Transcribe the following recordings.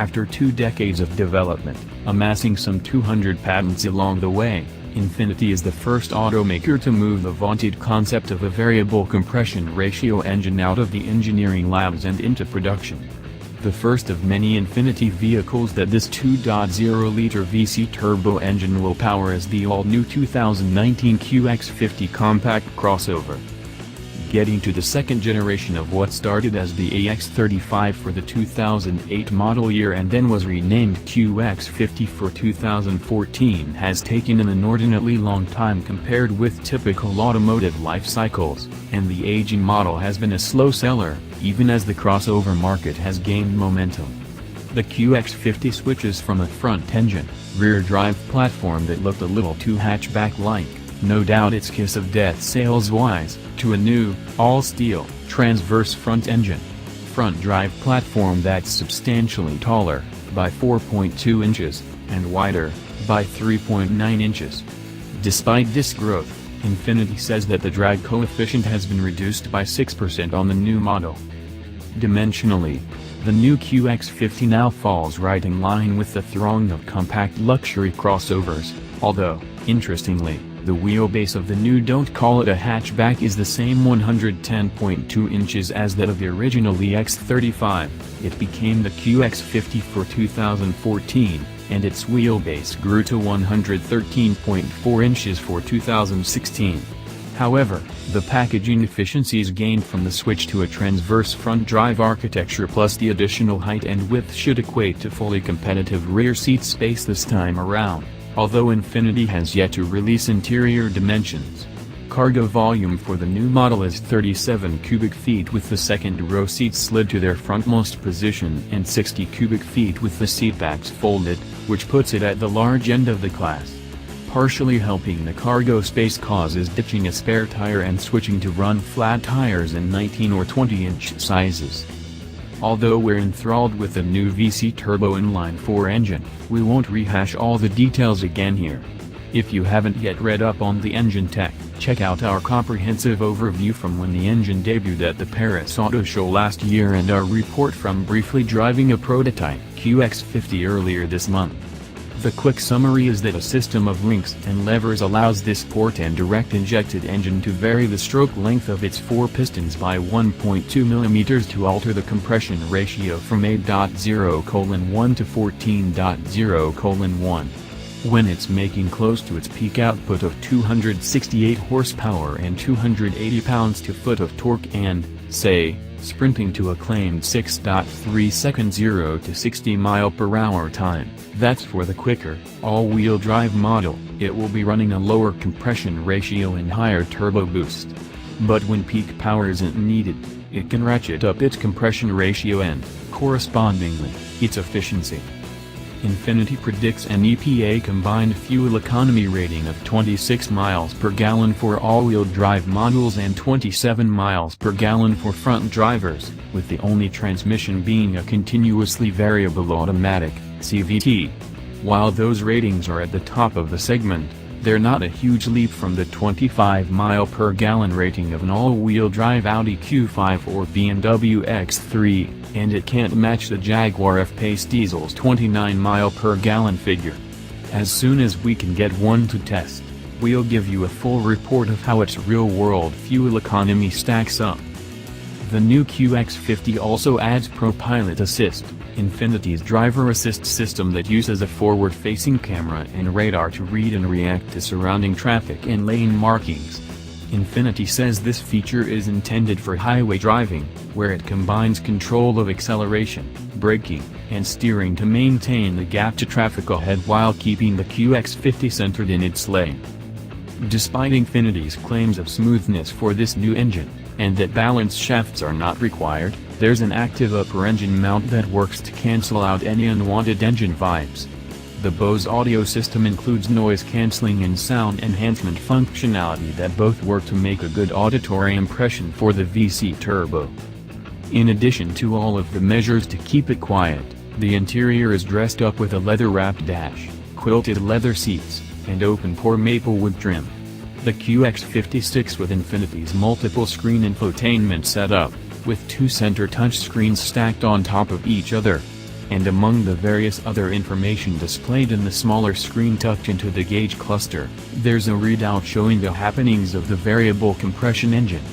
After 2 decades of development, amassing some 200 patents along the way, Infiniti is the first automaker to move the vaunted concept of a variable compression ratio engine out of the engineering labs and into production. The first of many Infiniti vehicles that this 2.0-liter VC turbo engine will power is the all-new 2019 QX50 compact crossover. Getting to the second generation of what started as the X35 for the 2008 model year and then was renamed QX50 for 2014 has taken an inordinately long time compared with typical automotive life cycles, and the aging model has been a slow seller, even as the crossover market has gained momentum. The QX50 switches from a front-engine, rear-drive platform that looked a little too hatchback-like, no doubt its kiss of death sales-wise, to a new, all-steel, transverse front engine. Front drive platform that's substantially taller, by 4.2 inches, and wider, by 3.9 inches. Despite this growth, Infiniti says that the drag coefficient has been reduced by 6% on the new model. Dimensionally, the new QX50 now falls right in line with the throng of compact luxury crossovers, although, interestingly, the wheelbase of the new, don't call it a hatchback, is the same 110.2 inches as that of the original X35. It became the QX50 for 2014, and its wheelbase grew to 113.4 inches for 2016. However, the packaging efficiencies gained from the switch to a transverse front drive architecture plus the additional height and width should equate to fully competitive rear seat space this time around, although Infiniti has yet to release interior dimensions. Cargo volume for the new model is 37 cubic feet with the second row seats slid to their frontmost position and 60 cubic feet with the seatbacks folded, which puts it at the large end of the class. Partially helping the cargo space cause is ditching a spare tire and switching to run flat tires in 19 or 20-inch sizes. Although we're enthralled with the new VC turbo inline-4 engine, we won't rehash all the details again here. If you haven't yet read up on the engine tech, check out our comprehensive overview from when the engine debuted at the Paris Auto Show last year and our report from briefly driving a prototype QX50 earlier this month. The quick summary is that a system of links and levers allows this sport and direct-injected engine to vary the stroke length of its 4 pistons by 1.2 mm to alter the compression ratio from 8.0:1 to 14.0:1. When it's making close to its peak output of 268 horsepower and 280 pounds-to-foot of torque and, say, sprinting to a claimed 6.3 second 0 to 60 mph time, that's for the quicker, all-wheel drive model. It will be running a lower compression ratio and higher turbo boost. But when peak power isn't needed, it can ratchet up its compression ratio and, correspondingly, its efficiency. Infiniti predicts an EPA combined fuel economy rating of 26 miles per gallon for all-wheel drive models and 27 miles per gallon for front drivers, with the only transmission being a continuously variable automatic (CVT). While those ratings are at the top of the segment, they're not a huge leap from the 25 mile per gallon rating of an all-wheel drive Audi Q5 or BMW X3, and it can't match the Jaguar F-Pace diesel's 29 mile per gallon figure. As soon as we can get one to test, we'll give you a full report of how its real-world fuel economy stacks up. The new QX50 also adds ProPilot Assist, Infiniti's driver assist system that uses a forward-facing camera and radar to read and react to surrounding traffic and lane markings. Infiniti says this feature is intended for highway driving, where it combines control of acceleration, braking, and steering to maintain the gap to traffic ahead while keeping the QX50 centered in its lane. Despite Infiniti's claims of smoothness for this new engine, and that balance shafts are not required, there's an active upper engine mount that works to cancel out any unwanted engine vibes. The Bose audio system includes noise cancelling and sound enhancement functionality that both work to make a good auditory impression for the VC turbo. In addition to all of the measures to keep it quiet, the interior is dressed up with a leather-wrapped dash, quilted leather seats, and open-pore maplewood trim. The QX50 sticks with Infiniti's multiple-screen infotainment setup, with 2 center touchscreens stacked on top of each other. and among the various other information displayed in the smaller screen tucked into the gauge cluster, there's a readout showing the happenings of the variable compression engine.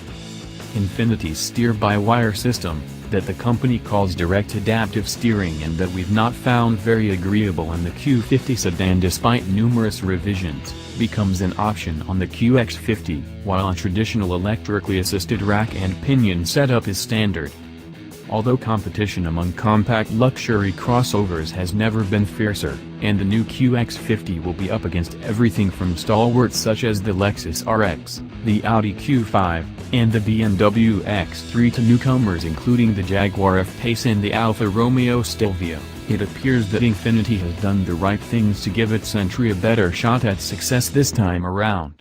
Infiniti's steer-by-wire system, that the company calls direct adaptive steering and that we've not found very agreeable in the Q50 sedan despite numerous revisions, becomes an option on the QX50, while a traditional electrically assisted rack and pinion setup is standard. Although competition among compact luxury crossovers has never been fiercer, and the new QX50 will be up against everything from stalwarts such as the Lexus RX, the Audi Q5, and the BMW X3 to newcomers including the Jaguar F-Pace and the Alfa Romeo Stelvio, it appears that Infiniti has done the right things to give its entry a better shot at success this time around.